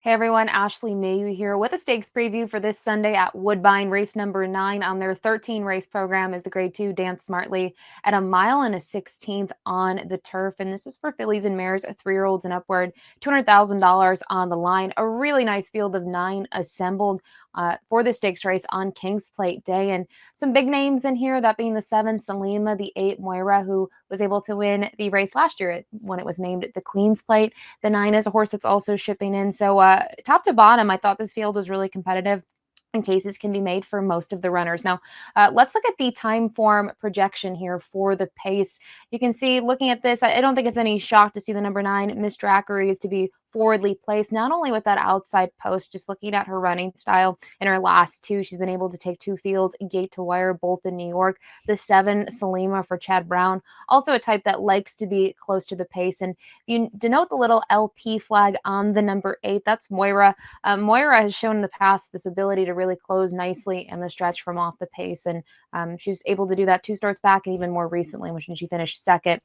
Hey everyone, Ashley Mailloux here with a stakes preview for this Sunday at Woodbine. Race number 9 on their 13 race program is the Grade 2 Dance Smartly at 1.16 miles on the turf. And this is for fillies and mares, 3-year-olds and upward, $200,000 on the line. A really nice field of 9 assembled for the stakes race on King's Plate Day. And some big names in here, that being the 7 Salima, the 8 Moira, who was able to win the race last year when it was named the Queen's Plate. The 9 is a horse that's also shipping in. So top to bottom, I thought this field was really competitive and cases can be made for most of the runners. Now, let's look at the time form projection here for the pace. You can see, looking at this, I don't think it's any shock to see the number 9, Miss Drackery, is to be forwardly placed, not only with that outside post, just looking at her running style in her last 2, she's been able to take 2 fields, gate to wire, both in New York. The 7, Salima for Chad Brown, also a type that likes to be close to the pace. And you denote the little LP flag on the number 8, that's Moira. Moira has shown in the past this ability to really close nicely in the stretch from off the pace, and she was able to do that 2 starts back, and even more recently when she finished second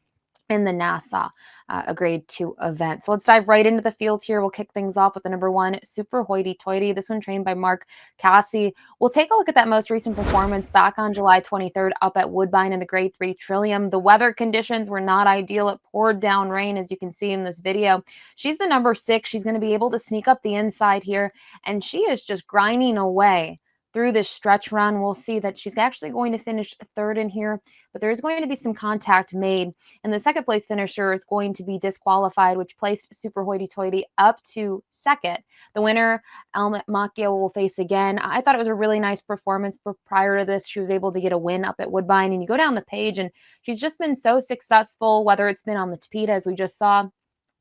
in the Nassau, a Grade 2 event. So let's dive right into the field here. We'll kick things off with the number 1, Super Hoity Toity. This one trained by Mark Cassie. We'll take a look at that most recent performance back on July 23rd up at Woodbine in the Grade 3 Trillium. The weather conditions were not ideal. It poured down rain, as you can see in this video. She's the number 6. She's going to be able to sneak up the inside here, and she is just grinding away through this stretch run. We'll see that she's actually going to finish 3rd in here, but there's going to be some contact made, and the 2nd place finisher is going to be disqualified, which placed Super Hoity Toity up to 2nd. The winner, Alma Macchio, will face again. I thought it was a really nice performance, but prior to this, she was able to get a win up at Woodbine, and you go down the page, and she's just been so successful, whether it's been on the Tapeta, as we just saw,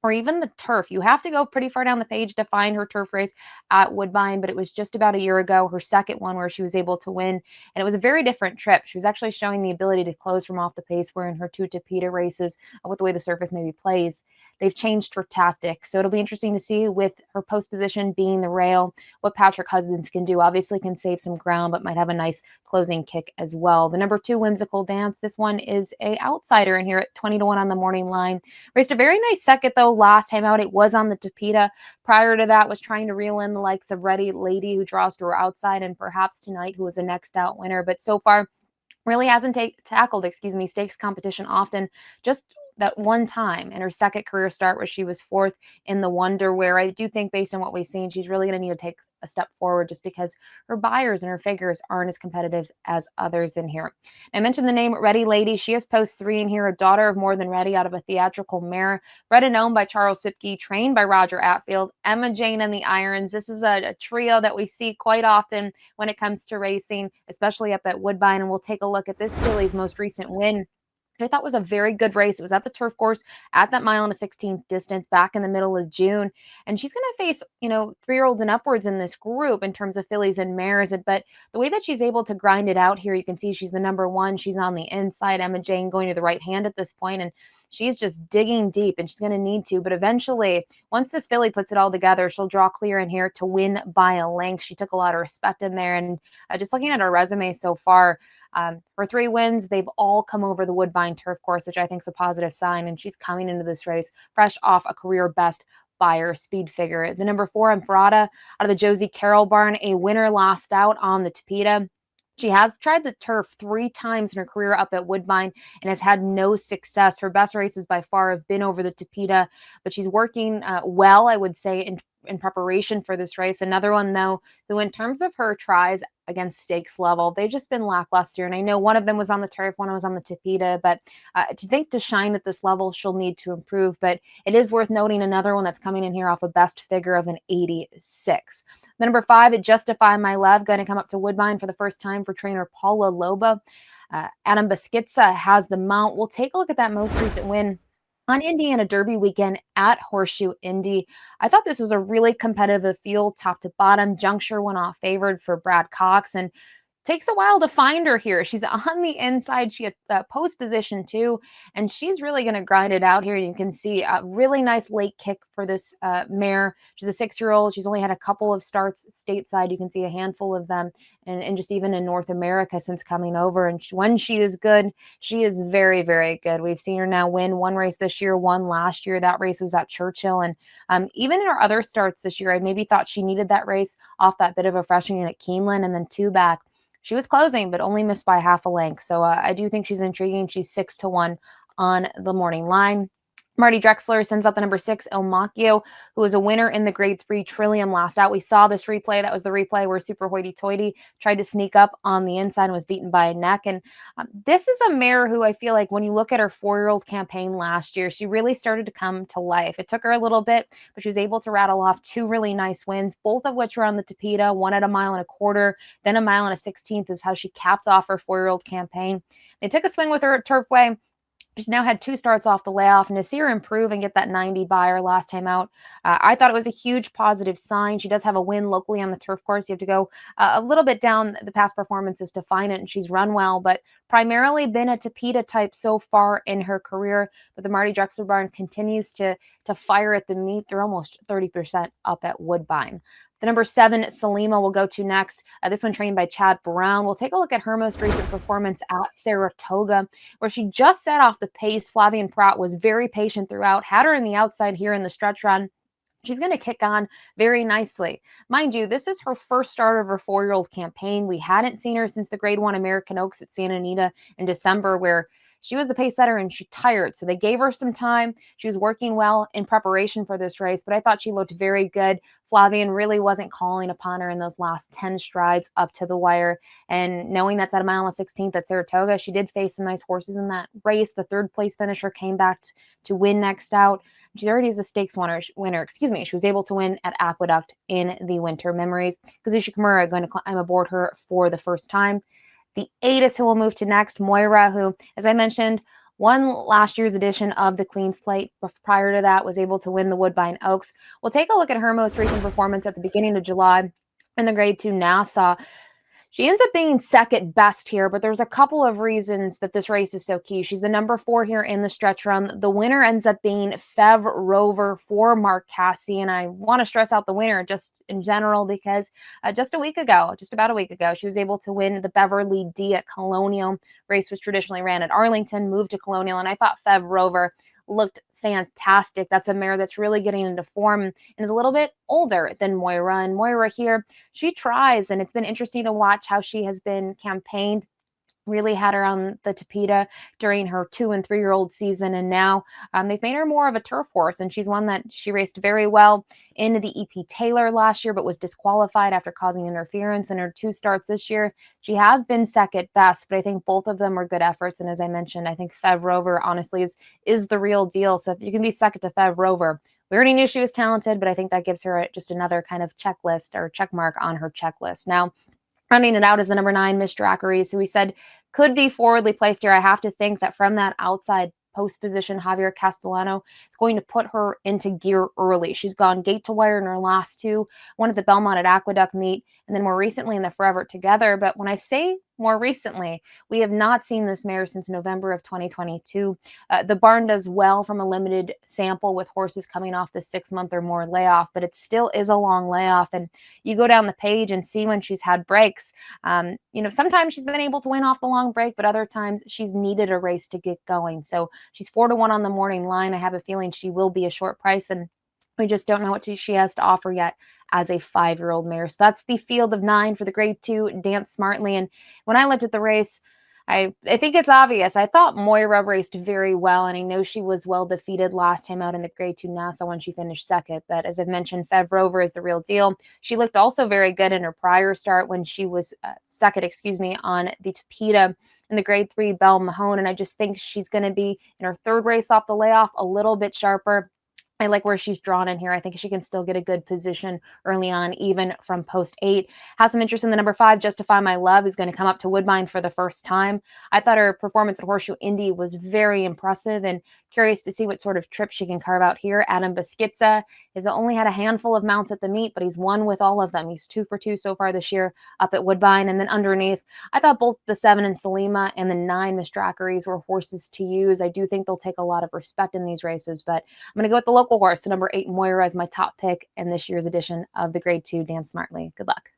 or even the turf. You have to go pretty far down the page to find her turf race at Woodbine, but it was just about a year ago, her 2nd one, where she was able to win, and it was a very different trip. She was actually showing the ability to close from off the pace, where in her 2 Tapeta races, with the way the surface maybe plays, they've changed her tactics. So it'll be interesting to see, with her post position being the rail, what Patrick Husbands can do. Obviously can save some ground, but might have a nice closing kick as well. The number 2, Whimsical Dance. This one is a outsider in here at 20-1 on the morning line. Raced a very nice 2nd, though, last time out. It was on the Tapeta. Prior to that, was trying to reel in the likes of Ready Lady, who draws to her outside, and perhaps Tonight, who was a next out winner. But so far, really hasn't tackled stakes competition often. Just that one time in her 2nd career start, where she was 4th in the Wonder, where I do think, based on what we've seen, she's really going to need to take a step forward, just because her buyers and her figures aren't as competitive as others in here. I mentioned the name Ready Lady. She has post 3 in here, a daughter of More Than Ready out of a theatrical mare, bred and owned by Charles Fipke, trained by Roger Atfield, Emma Jane and the Irons. This is a trio that we see quite often when it comes to racing, especially up at Woodbine. And we'll take a look at this filly's most recent win, which I thought was a very good race. It was at the turf course at that 1.16 distance back in the middle of June. And she's going to face, 3-year-olds and upwards in this group in terms of fillies and mares. But the way that she's able to grind it out here, you can see she's the number 1. She's on the inside. Emma Jane going to the right hand at this point, and she's just digging deep, and she's going to need to. But eventually, once this filly puts it all together, she'll draw clear in here to win by a length. She took a lot of respect in there. And just looking at her resume so far, her 3 wins, they've all come over the Woodbine turf course, which I think is a positive sign. And she's coming into this race fresh off a career best buyer speed figure. The number 4, Emperata, out of the Josie Carroll barn, a winner last out on the Tapeta. She has tried the turf 3 times in her career up at Woodbine and has had no success. Her best races by far have been over the Tapeta, but she's working well, I would say, in preparation for this race. Another one, though, who in terms of her tries against stakes level, they've just been lackluster. And I know one of them was on the turf, one was on the Tapeta, but to shine at this level, she'll need to improve. But it is worth noting another one that's coming in here off a best figure of an 86. The number 5, Justify My Love, going to come up to Woodbine for the first time for trainer Paula Loba. Adam Baskitsa has the mount. We'll take a look at that most recent win on Indiana Derby weekend at Horseshoe Indy. I thought this was a really competitive field, top to bottom. Juncture went off favored for Brad Cox, and takes a while to find her here. She's on the inside. She had post position too, and she's really going to grind it out here. You can see a really nice late kick for this mare. She's a 6-year-old. She's only had a couple of starts stateside. You can see a handful of them, and just even in North America since coming over. And when she is good, she is very, very good. We've seen her now win one race this year, one last year. That race was at Churchill. And even in her other starts this year, I maybe thought she needed that race off that bit of a freshman at Keeneland and then two back. She was closing, but only missed by half a length. So I do think she's intriguing. She's 6-1 on the morning line. Marty Drexler sends out the number 6, El Macchio, who was a winner in the Grade 3 Trillium last out. We saw this replay. That was the replay where Super Hoity Toity tried to sneak up on the inside and was beaten by a neck. And this is a mare who I feel like when you look at her 4-year-old campaign last year, she really started to come to life. It took her a little bit, but she was able to rattle off 2 really nice wins, both of which were on the Tapeta, one at 1.25 miles, then 1.16 miles is how she capped off her 4-year-old campaign. They took a swing with her at Turfway. She's now had 2 starts off the layoff, and to see her improve and get that 90 by her last time out, I thought it was a huge positive sign. She does have a win locally on the turf course. You have to go a little bit down the past performances to find it, and she's run well, but primarily been a Tapeta type so far in her career. But the Marty Drexler barn continues to fire at the meet. They're almost 30% up at Woodbine. The number 7, Salima, will go to next. This one trained by Chad Brown. We'll take a look at her most recent performance at Saratoga, where she just set off the pace. Flavian Pratt was very patient throughout, had her in the outside here in the stretch run. She's going to kick on very nicely. Mind you, this is her first start of her 4-year-old campaign. We hadn't seen her since the Grade 1 American Oaks at Santa Anita in December, where she was the pace setter and she tired. So they gave her some time. She was working well in preparation for this race, but I thought she looked very good. Flavian really wasn't calling upon her in those last 10 strides up to the wire. And knowing that's at 1.16 miles at Saratoga, she did face some nice horses in that race. The 3rd place finisher came back to win next out. She already is a stakes winner. She was able to win at Aqueduct in the Winter Memories. Kazushi Kimura going to climb aboard her for the first time. The 8 is who will move to next, Moira, who, as I mentioned, won last year's edition of the Queen's Plate. Prior to that, was able to win the Woodbine Oaks. We'll take a look at her most recent performance at the beginning of July in the Grade 2 Nassau. She ends up being second best here, but there's a couple of reasons that this race is so key. She's the number 4 here in the stretch run. The winner ends up being Fev Rover for Mark Cassie, and I want to stress out the winner just in general because just about a week ago, she was able to win the Beverly D at Colonial. Race was traditionally ran at Arlington, moved to Colonial, and I thought Fev Rover looked fantastic. That's a mare that's really getting into form and is a little bit older than Moira. And Moira here, she tries, and it's been interesting to watch how she has been campaigned. Really had her on the Tapeta during her 2- and 3-year-old season, and now they've made her more of a turf horse, and she's one that she raced very well into the EP Taylor last year, but was disqualified after causing interference in her 2 starts this year. She has been second best, but I think both of them were good efforts, and as I mentioned, I think Fev Rover honestly is the real deal. So if you can be second to Fev Rover, we already knew she was talented, but I think that gives her just another kind of checklist or check mark on her checklist. Now, running it out is the number 9, Miss Dracaris, who we said could be forwardly placed here. I have to think that from that outside post position, Javier Castellano is going to put her into gear early. She's gone gate to wire in her last 2, one at the Belmont at Aqueduct meet, and then more recently in the Forever Together. But when I say more recently, we have not seen this mare since November of 2022. The barn does well from a limited sample with horses coming off the 6-month or more layoff, but it still is a long layoff. And you go down the page and see when she's had breaks. Sometimes she's been able to win off the long break, but other times she's needed a race to get going. So she's 4-1 on the morning line. I have a feeling she will be a short price, and we just don't know what she has to offer yet as a 5-year-old mare. So that's the field of 9 for the Grade 2, Dance Smartly. And when I looked at the race, I think it's obvious. I thought Moira raced very well, and I know she was well defeated last time out in the Grade 2 Nassau when she finished second. But as I've mentioned, Fev Rover is the real deal. She looked also very good in her prior start when she was second, on the Tapeta in the Grade 3 Belle Mahone. And I just think she's going to be in her 3rd race off the layoff a little bit sharper. I like where she's drawn in here. I think she can still get a good position early on, even from post 8. Has some interest in the number 5, Justify My Love, is going to come up to Woodbine for the first time. I thought her performance at Horseshoe Indy was very impressive, and curious to see what sort of trip she can carve out here. Adam Beschizza has only had a handful of mounts at the meet, but he's won with all of them. He's 2 for 2 so far this year up at Woodbine. And then underneath, I thought both the 7 and Salima and the 9 Miss Dracaries were horses to use. I do think they'll take a lot of respect in these races, but I'm going to go with the local horse, the number 8 Moira, as my top pick in this year's edition of the Grade 2 Dance Smartly. Good luck.